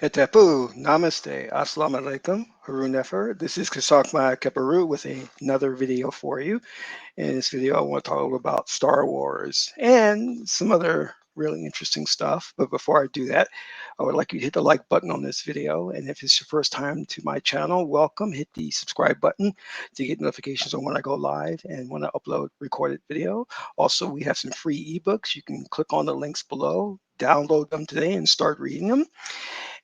Etapu, Namaste, Assalamu alaikum, Haru Nefer. This is Kasakma Keparu with another video for you. In this video, I want to talk about Star Wars and some other really interesting stuff. But before I do that, I would like you to hit the like button on this video. And if it's your first time to my channel, welcome. Hit the subscribe button to get notifications on when I go live and when I upload recorded video. Also, we have some free ebooks. You can click on the links below, download them today, and start reading them.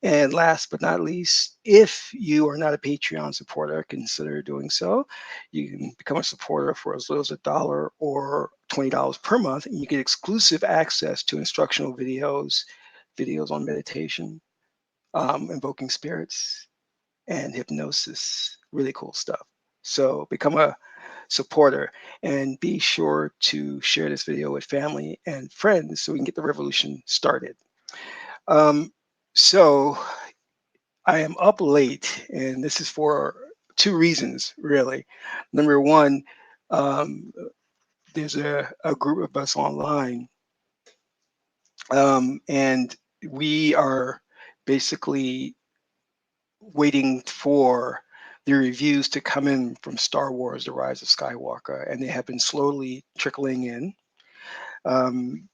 And last but not least, if you are not a Patreon supporter, consider doing so. You can become a supporter for as little as $1 or $20 per month, and you get exclusive access to instructional videos, videos on meditation, invoking spirits, and hypnosis. Really cool stuff. So become a supporter and be sure to share this video with family and friends so we can get the revolution started. Um, so I am up late, and this is for two reasons, really. Number one, um, there's a group of us online, and we are basically waiting for the reviews to come in from Star Wars: The Rise of Skywalker, and they have been slowly trickling in. Um,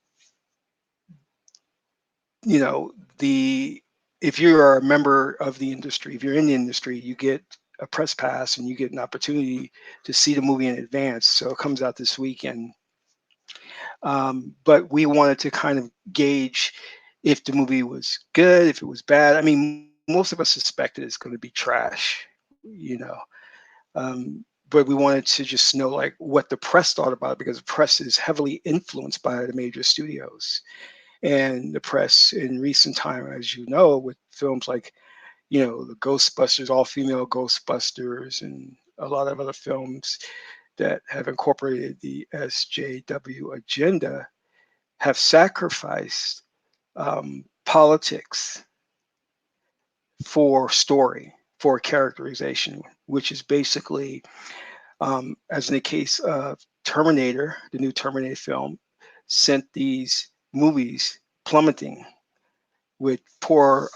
you know, the if you are a member of the industry, if you're in the industry, you get a press pass and you get an opportunity to see the movie in advance. So it comes out this weekend. But we wanted to kind of gauge if the movie was good, if it was bad. I mean, most of us suspected it's going to be trash. But we wanted to just know like what the press thought about it because the press is heavily influenced by the major studios. And the press in recent time, as you know, with films like, the Ghostbusters, all female Ghostbusters, and a lot of other films that have incorporated the SJW agenda, have sacrificed politics for story, for characterization, which is basically, as in the case of Terminator, the new Terminator film, sent these movies plummeting with poor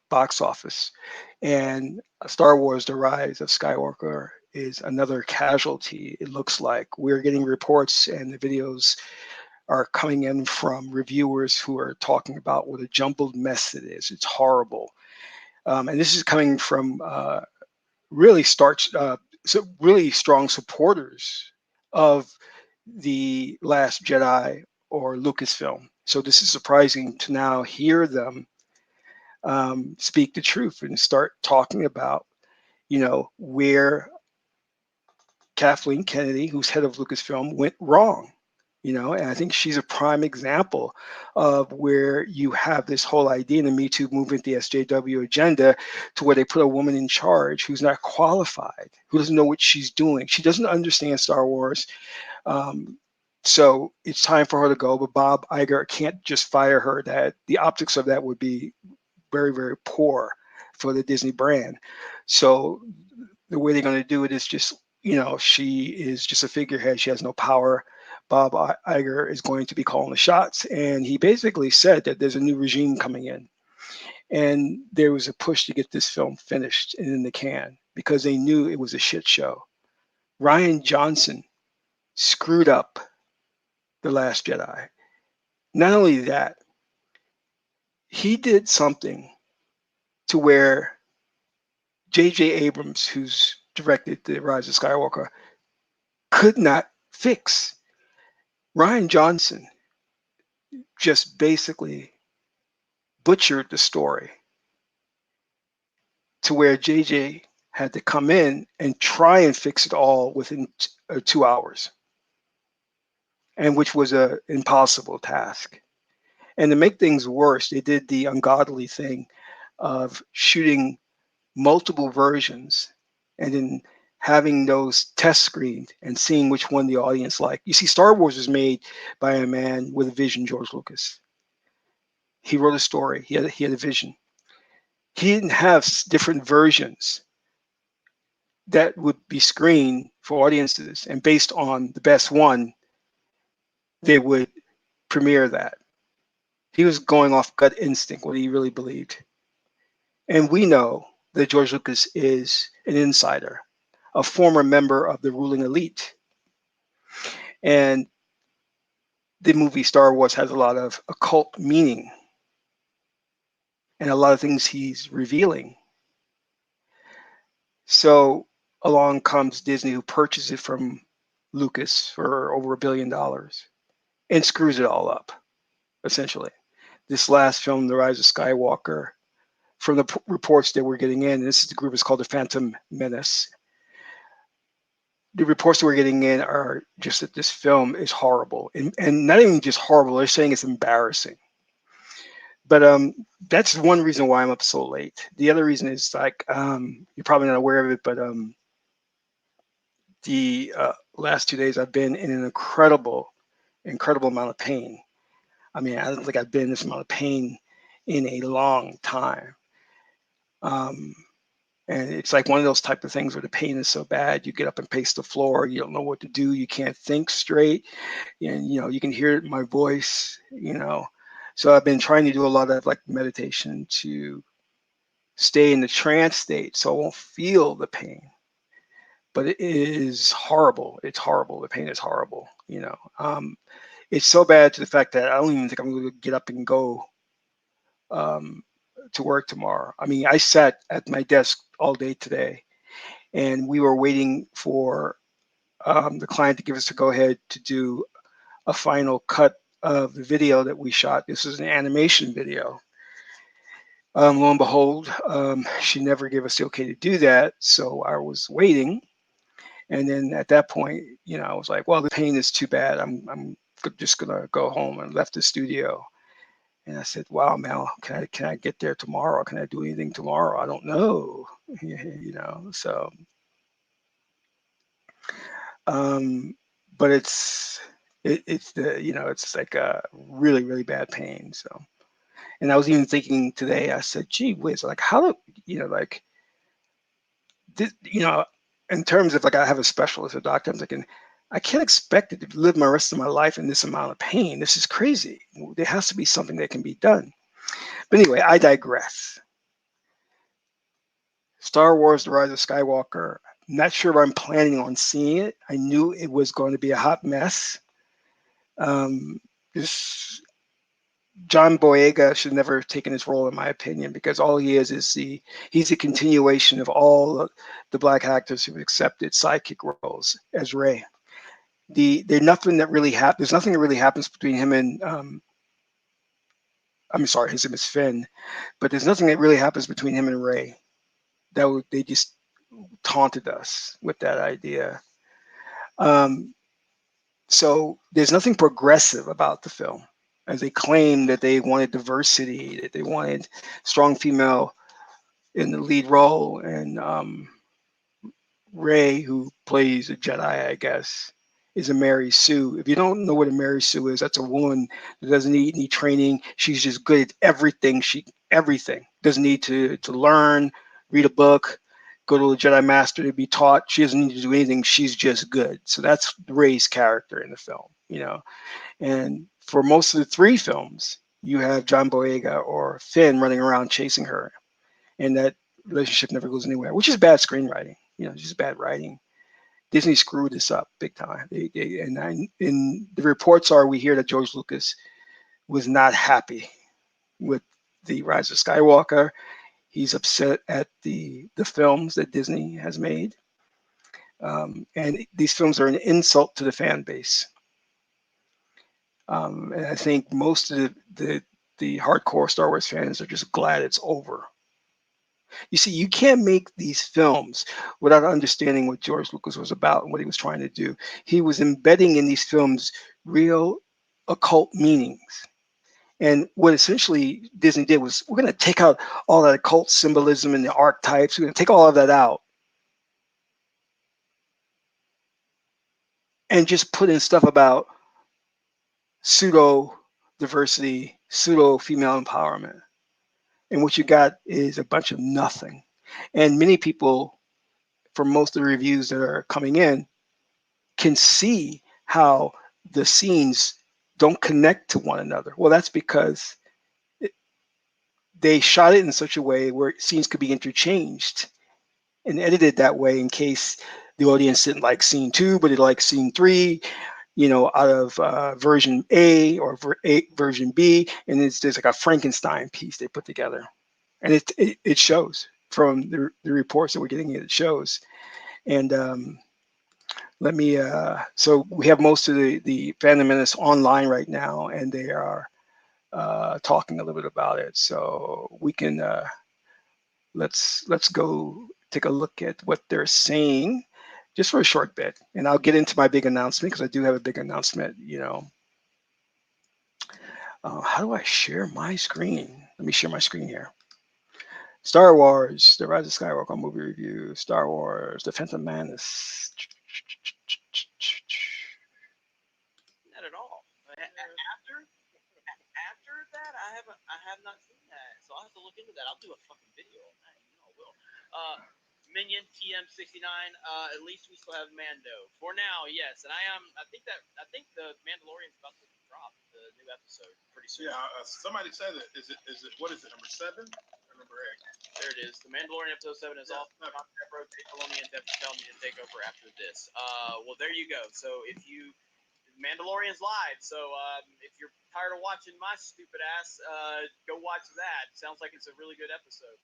box office. And Star Wars: The Rise of Skywalker is another casualty. It looks like we're getting reports, and the videos are coming in from reviewers who are talking about what a jumbled mess it is. It's horrible, and this is coming from really really strong supporters of the Last Jedi or Lucasfilm. So this is surprising to now hear them speak the truth and start talking about, where Kathleen Kennedy, who's head of Lucasfilm, went wrong. And I think she's a prime example of where you have this whole idea in the Me Too movement, the SJW agenda, to where they put a woman in charge who's not qualified, who doesn't know what she's doing. She doesn't understand Star Wars. Um, so it's time for her to go. But Bob Iger can't just fire her. That the optics of that would be very, very poor for the Disney brand. So the way they're going to do it is just, she is just a figurehead. She has no power. Bob Iger is going to be calling the shots. And he basically said that there's a new regime coming in. And there was a push to get this film finished and in the can because they knew it was a shit show. Ryan Johnson screwed up The Last Jedi. Not only that, he did something to where J.J. Abrams, who's directed The Rise of Skywalker, could not fix. Ryan Johnson just basically butchered the story to where JJ had to come in and try and fix it all within 2 hours, and which was an impossible task. And to make things worse, they did the ungodly thing of shooting multiple versions and then having those test screened and seeing which one the audience liked. You see, Star Wars was made by a man with a vision, George Lucas. He wrote a story. He had a vision. He didn't have different versions that would be screened for audiences, and based on the best one, they would premiere that. He was going off gut instinct, what he really believed. And we know that George Lucas is an insider, a former member of the ruling elite. And the movie Star Wars has a lot of occult meaning and a lot of things he's revealing. So along comes Disney, who purchased it from Lucas for over $1 billion and screws it all up, essentially. This last film, The Rise of Skywalker, from the reports that we're getting in, and this is the group is called the Phantom Menace. The reports that we're getting in are just that this film is horrible, and not even just horrible. They're saying it's embarrassing. But that's one reason why I'm up so late. The other reason is like you're probably not aware of it, but the last 2 days I've been in an incredible amount of pain. I mean, I don't think I've been in this amount of pain in a long time. Um, and it's like one of those type of things where the pain is so bad, you get up and pace the floor, you don't know what to do, you can't think straight, and you can hear it in my voice. So I've been trying to do a lot of like meditation to stay in the trance state so I won't feel the pain. But it is horrible. It's horrible. The pain is horrible. It's so bad to the fact that I don't even think I'm going to get up and go um, to work tomorrow. I mean, I sat at my desk all day today, and we were waiting for the client to give us the go ahead to do a final cut of the video that we shot. This is an animation video. Lo and behold, she never gave us the okay to do that, so I was waiting. And then at that point, I was like, well, the pain is too bad. I'm just gonna go home, and left the studio. And I said, wow, Mel, can I get there tomorrow? Can I do anything tomorrow? I don't know. So um, but it's like a really, really bad pain. So, and I was even thinking today, I said, gee whiz, like how do like this, in terms of like I have a specialist, a doctor, I'm thinking, I can't expect it to live my rest of my life in this amount of pain. This is crazy. There has to be something that can be done. But anyway, I digress. Star Wars: The Rise of Skywalker. Not sure if I'm planning on seeing it. I knew it was going to be a hot mess. Um, this John Boyega should never have taken his role, in my opinion, because all he is he's a continuation of all the black actors who've accepted sidekick roles as Rey. There's nothing that really happens. There's nothing that really happens between him and I'm sorry, his name is Finn, but there's nothing that really happens between him and Rey. They just taunted us with that idea. Um, so there's nothing progressive about the film, as they claim that they wanted diversity, that they wanted strong female in the lead role, and Ray, who plays a Jedi, I guess, is a Mary Sue. If you don't know what a Mary Sue is, that's a woman that doesn't need any training. She's just good at everything. Everything doesn't need to learn, read a book, go to a Jedi Master to be taught. She doesn't need to do anything. She's just good. So that's Ray's character in the film. And for most of the three films, you have John Boyega or Finn running around chasing her, and that relationship never goes anywhere, which is bad screenwriting. It's just bad writing. Disney screwed this up big time. And the reports are we hear that George Lucas was not happy with the Rise of Skywalker. He's upset at the films that Disney has made, and these films are an insult to the fan base. And I think most of the hardcore Star Wars fans are just glad it's over. You see, you can't make these films without understanding what George Lucas was about and what he was trying to do. He was embedding in these films real occult meanings. And what essentially Disney did was, we're going to take out all that occult symbolism and the archetypes. We're going to take all of that out and just put in stuff about pseudo diversity, pseudo female empowerment. And what you got is a bunch of nothing. And many people, from most of the reviews that are coming in, can see how the scenes don't connect to one another. Well, that's because they shot it in such a way where scenes could be interchanged and edited that way in case the audience didn't like scene two, but they liked scene three, out of version A or version B, and there's like a Frankenstein piece they put together, and it shows from the reports that we're getting. It shows, and let me. So we have most of the Phantom Menace online right now, and they are talking a little bit about it. So we can let's go take a look at what they're saying just for a short bit, and I'll get into my big announcement because I do have a big announcement. How do I share my screen? Let me share my screen here. Star Wars, The Rise of Skywalker movie review. Star Wars, The Phantom Menace. Not at all. After that, I have not seen that, so I'll have to look into that. I'll do a fucking video on that. You know I will. Minion TM69. At least we still have Mando for now. Yes, and I think the Mandalorian's about to drop the new episode pretty soon. Yeah, somebody said it. Is it what is it, number 7 or number 8? There it is. The Mandalorian episode 7 is off. Filoni and tell me to take over after this. Well, there you go. So if you Mandalorian's live, so if you're tired of watching my stupid ass, go watch that. Sounds like it's a really good episode.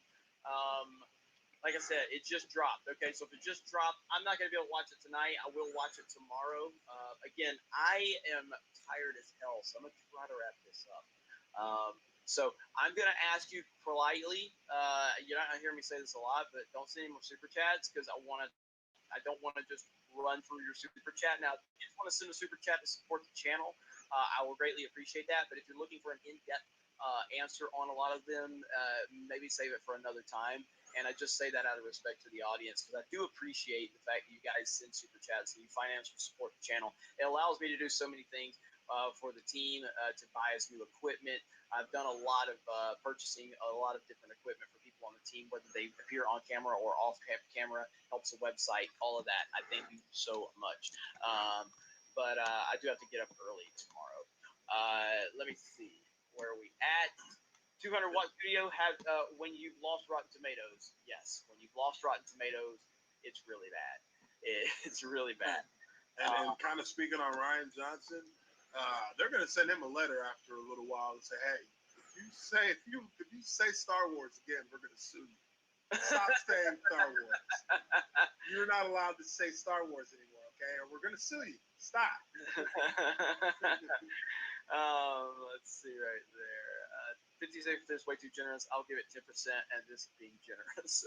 Like I said, it just dropped. Okay, so if it just dropped, I'm not gonna be able to watch it tonight. I will watch it tomorrow. Again, I am tired as hell, so I'm gonna try to wrap this up. So I'm gonna ask you politely. You're not gonna hear me say this a lot, but don't send any more super chats because I don't want to just run through your super chat. Now, if you just want to send a super chat to support the channel, I will greatly appreciate that. But if you're looking for an in-depth answer on a lot of them, maybe save it for another time. And I just say that out of respect to the audience because I do appreciate the fact that you guys send super chats and you financially support the channel. It allows me to do so many things for the team, to buy us new equipment. I've done a lot of purchasing a lot of different equipment for people on the team, whether they appear on camera or off camera, helps the website, all of that. I thank you so much. But I do have to get up early tomorrow. Let me see. Where are we at? 200-watt studio have when you've lost Rotten Tomatoes. Yes, when you've lost Rotten Tomatoes, it's really bad. It's really bad. And kind of speaking on Ryan Johnson, they're going to send him a letter after a little while and say, "Hey, if you say Star Wars again, we're going to sue you. Stop saying Star Wars. You're not allowed to say Star Wars anymore, okay? Or we're going to sue you. Stop." Let's see right there. 56% is way too generous. I'll give it 10%, and this is being generous.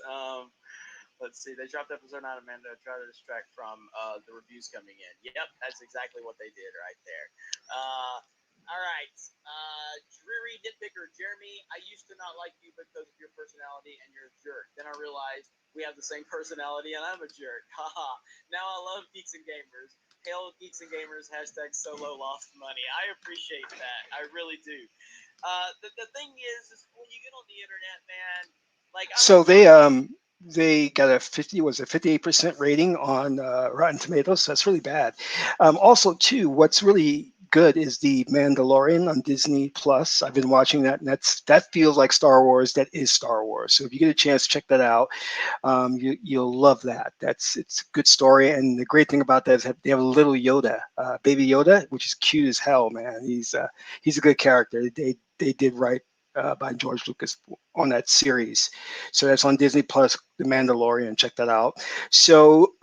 Let's see. They dropped episode 9 of Mando to try to distract from the reviews coming in. Yep, that's exactly what they did right there. All right. Dreary nitpicker Jeremy. I used to not like you because of your personality, and you're a jerk. Then I realized we have the same personality, and I'm a jerk. Haha. Now I love Geeks and Gamers. Hail Geeks and Gamers. Hashtag solo lost money. I appreciate that. I really do. The thing is when you get on the internet, man, like So they got a 58% rating on Rotten Tomatoes. So that's really bad. Also, too, what's really good is the Mandalorian on Disney Plus. I've been watching that, and that feels like Star Wars. That is Star Wars. So if you get a chance, check that out. You'll love that. It's a good story, and the great thing about that is that they have a little Yoda, baby Yoda, which is cute as hell, man. He's a good character. They did right by George Lucas on that series. So that's on Disney Plus, The Mandalorian. Check that out. So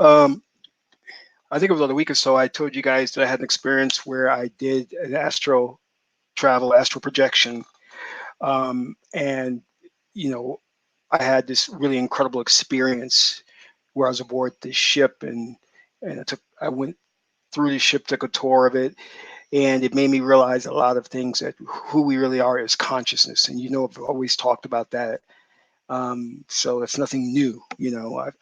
I think it was about a week or so. I told you guys that I had an experience where I did an astral projection, and you know I had this really incredible experience where I was aboard this ship, and I went through the ship, took a tour of it, and it made me realize a lot of things that who we really are is consciousness. And I've always talked about that. So it's nothing new.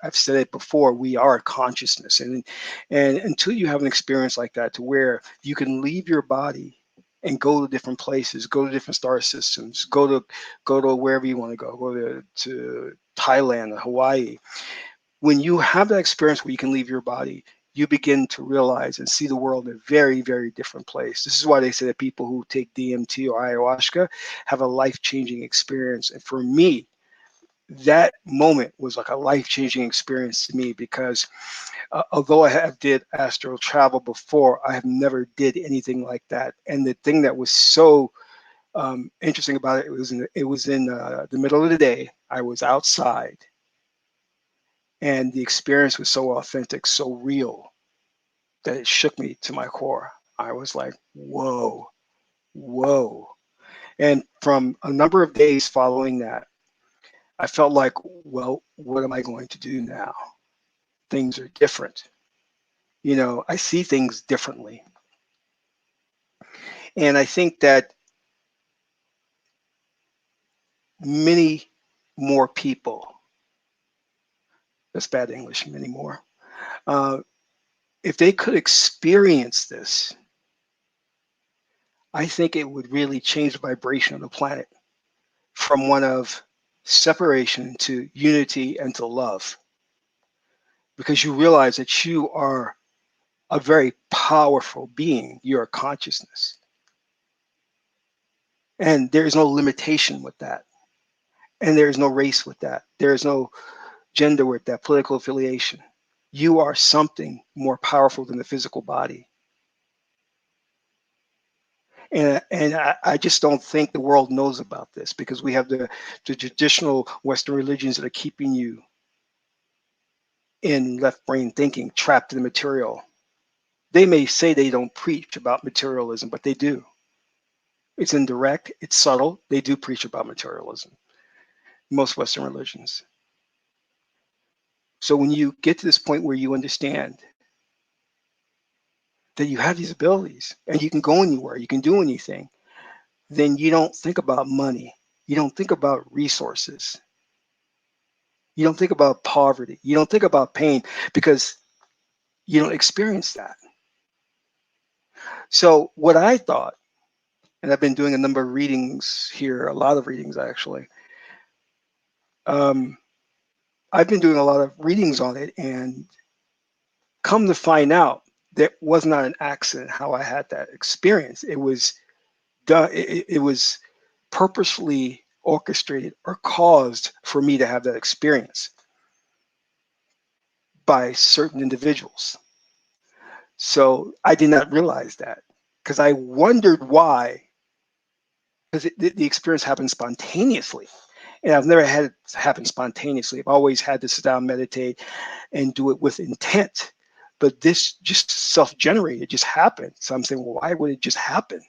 I've said it before. We are consciousness, and until you have an experience like that, to where you can leave your body and go to different places, go to different star systems, go to wherever you want to go to Thailand or Hawaii. When you have that experience where you can leave your body, you begin to realize and see the world in a very, very different place. This is why they say that people who take DMT or ayahuasca have a life-changing experience. And for me, that moment was like a life-changing experience to me because although I have did astral travel before, I have never did anything like that. And the thing that was so interesting about it, it was in the middle of the day. I was outside, and the experience was so authentic, so real that it shook me to my core. I was like, whoa, whoa. And from a number of days following that, I felt like, well, what am I going to do now? Things are different. I see things differently. And I think that many more people, that's bad English, many more, uh, if they could experience this, I think it would really change the vibration of the planet from one of separation to unity and to love, because you realize that you are a very powerful being. You're a consciousness. And there is no limitation with that. And there is no race with that. There is no gender with that, political affiliation. You are something more powerful than the physical body. And I just don't think the world knows about this because we have the traditional Western religions that are keeping you in left brain thinking, trapped in the material. They may say they don't preach about materialism, but they do. It's indirect, it's subtle. They do preach about materialism, most Western religions. So when you get to this point where you understand that you have these abilities and you can go anywhere, you can do anything, then you don't think about money. You don't think about resources. You don't think about poverty. You don't think about pain because you don't experience that. So what I thought, and I've been doing a number of readings here, a lot of readings actually. Um, I've been doing a lot of readings on it, and come to find out, that was not an accident how I had that experience. It was done. It was purposefully orchestrated or caused for me to have that experience by certain individuals. So I did not realize that because I wondered why, because the experience happened spontaneously. And I've never had it happen spontaneously. I've always had to sit down, meditate, and do it with intent. But this just self-generated, just happened. So I'm saying, well, why would it just happen?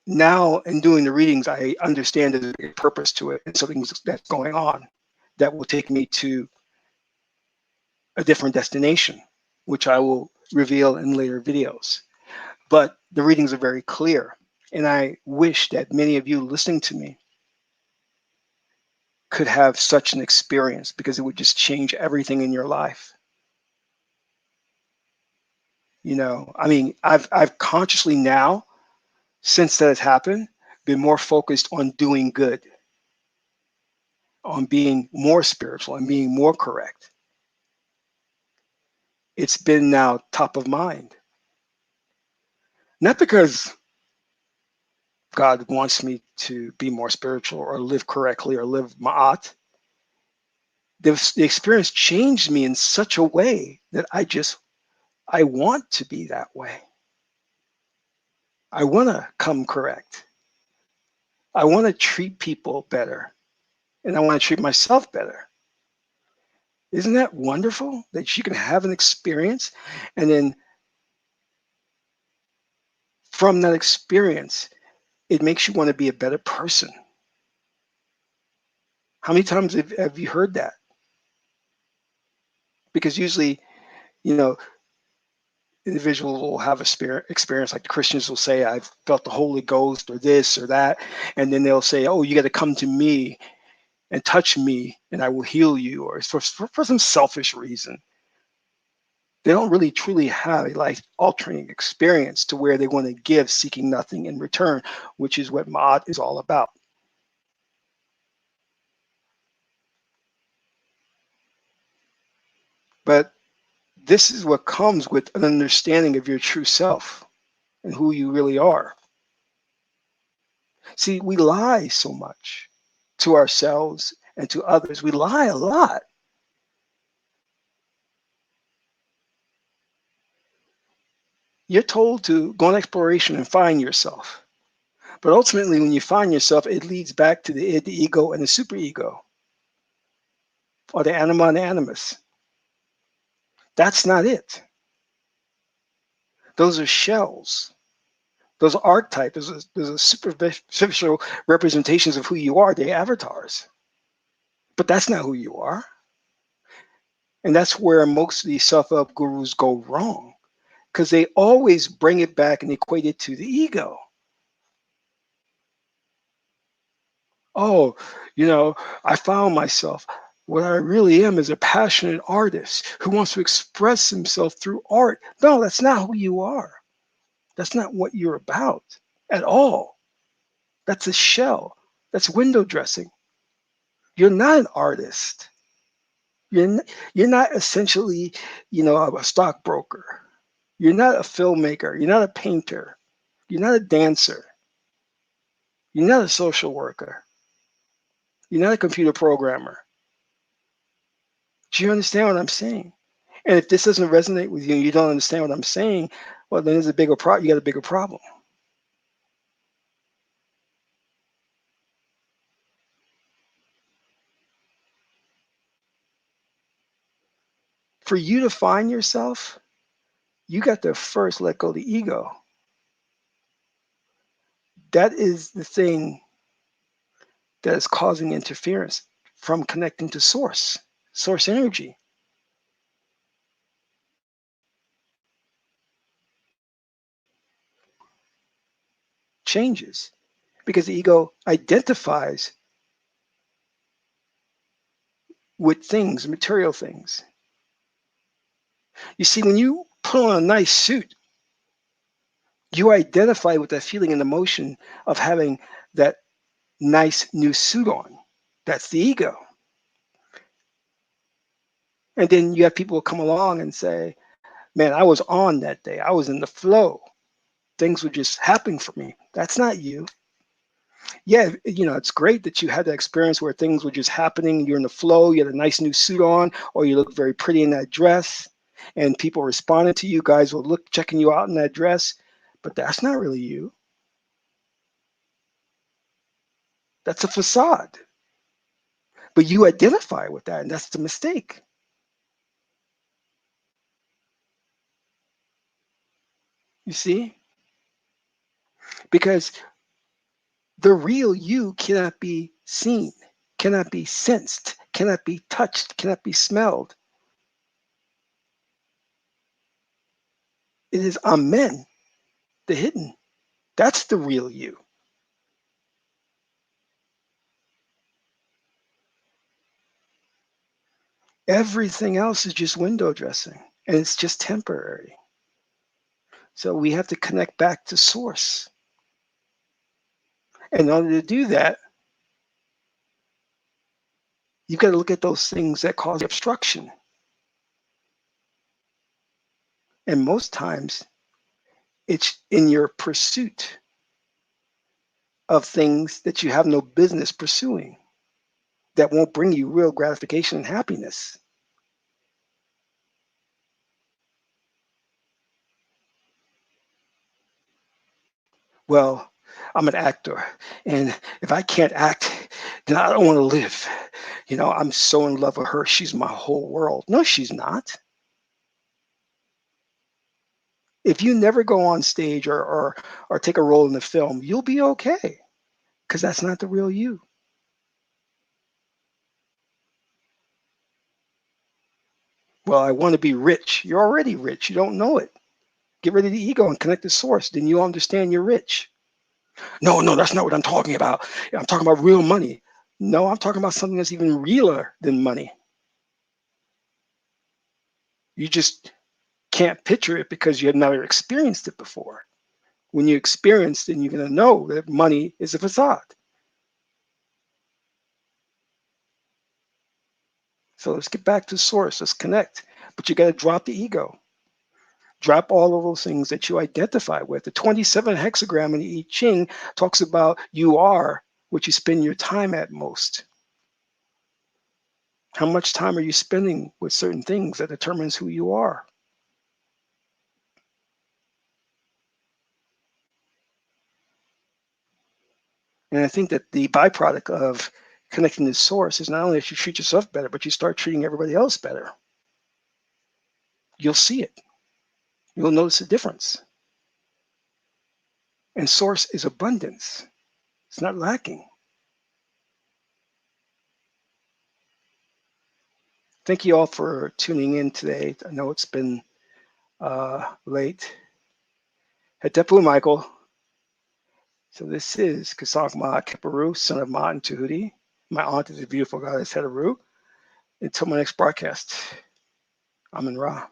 Now, in doing the readings, I understand there's a purpose to it and something that's going on that will take me to a different destination, which I will reveal in later videos. But the readings are very clear. And I wish that many of you listening to me could have such an experience because it would just change everything in your life. I mean, I've consciously now, since that has happened, been more focused on doing good, on being more spiritual and being more correct. It's been now top of mind. Not because God wants me to be more spiritual or live correctly or live ma'at. The experience changed me in such a way that I want to be that way. I want to come correct. I want to treat people better, and I want to treat myself better. Isn't that wonderful that you can have an experience and then from that experience, it makes you want to be a better person? How many times have you heard that? Because usually, you know, individuals will have a spirit experience, like the Christians will say, I've felt the Holy Ghost or this or that. And then they'll say, oh, you got to come to me and touch me and I will heal you, or for some selfish reason. They don't really truly have a life altering experience to where they want to give seeking nothing in return, which is what Ma'at is all about. But this is what comes with an understanding of your true self and who you really are. See, we lie so much to ourselves and to others. We lie a lot. You're told to go on exploration and find yourself. But ultimately, when you find yourself, it leads back to the id, the ego, and the superego, or the anima and the animus. That's not it. Those are shells. Those are archetypes. Those are superficial representations of who you are. They're avatars. But that's not who you are. And that's where most of these self-help gurus go wrong, because they always bring it back and equate it to the ego. Oh, you know, I found myself. What I really am is a passionate artist who wants to express himself through art. No, that's not who you are. That's not what you're about at all. That's a shell. That's window dressing. You're not an artist. You're not essentially, a stockbroker. You're not a filmmaker. You're not a painter. You're not a dancer. You're not a social worker. You're not a computer programmer. Do you understand what I'm saying? And if this doesn't resonate with you and you don't understand what I'm saying, well, then there's a bigger problem. You got a bigger problem. For you to find yourself, you got to first let go of the ego. That is the thing that is causing interference from connecting to source energy. Changes because the ego identifies with things, material things. You see, when you put on a nice suit, you identify with that feeling and emotion of having that nice new suit on. That's the ego. And then you have people come along and say, man, I was on that day. I was in the flow. Things were just happening for me. That's not you. Yeah, it's great that you had that experience where things were just happening. You're in the flow. You had a nice new suit on, or you look very pretty in that dress, and people responded to you. Guys will look checking you out in that dress, but that's not really you. That's a facade. But you identify with that, and that's the mistake. You see, because the real you cannot be seen, cannot be sensed, cannot be touched, cannot be smelled. It is Amen, the hidden. That's the real you. Everything else is just window dressing and it's just temporary. So we have to connect back to source. And in order to do that, you've got to look at those things that cause obstruction. And most times it's in your pursuit of things that you have no business pursuing that won't bring you real gratification and happiness. Well, I'm an actor, and if I can't act, then I don't want to live. I'm so in love with her. She's my whole world. No, she's not. If you never go on stage or take a role in the film, you'll be okay because that's not the real you. Well, I want to be rich. You're already rich. You don't know it. Get rid of the ego and connect to source. Then you understand you're rich. No, no, that's not what I'm talking about. I'm talking about real money. No, I'm talking about something that's even realer than money. You just can't picture it because you have never experienced it before. When you experience it, you're going to know that money is a facade. So let's get back to source. Let's connect. But you got to drop the ego. Drop all of those things that you identify with. The 27 hexagram in the I-ching talks about you are what you spend your time at most. How much time are you spending with certain things that determines who you are? And I think that the byproduct of connecting to source is not only that you treat yourself better, but you start treating everybody else better. You'll see it. You'll notice a difference. And source is abundance. It's not lacking. Thank you all for tuning in today. I know it's been late. Hetepu Michael. So this is Kasak Ma Keperu, son of Ma and Tahuti. My aunt is a beautiful goddess Heteru. Until my next broadcast, I'm in Ra.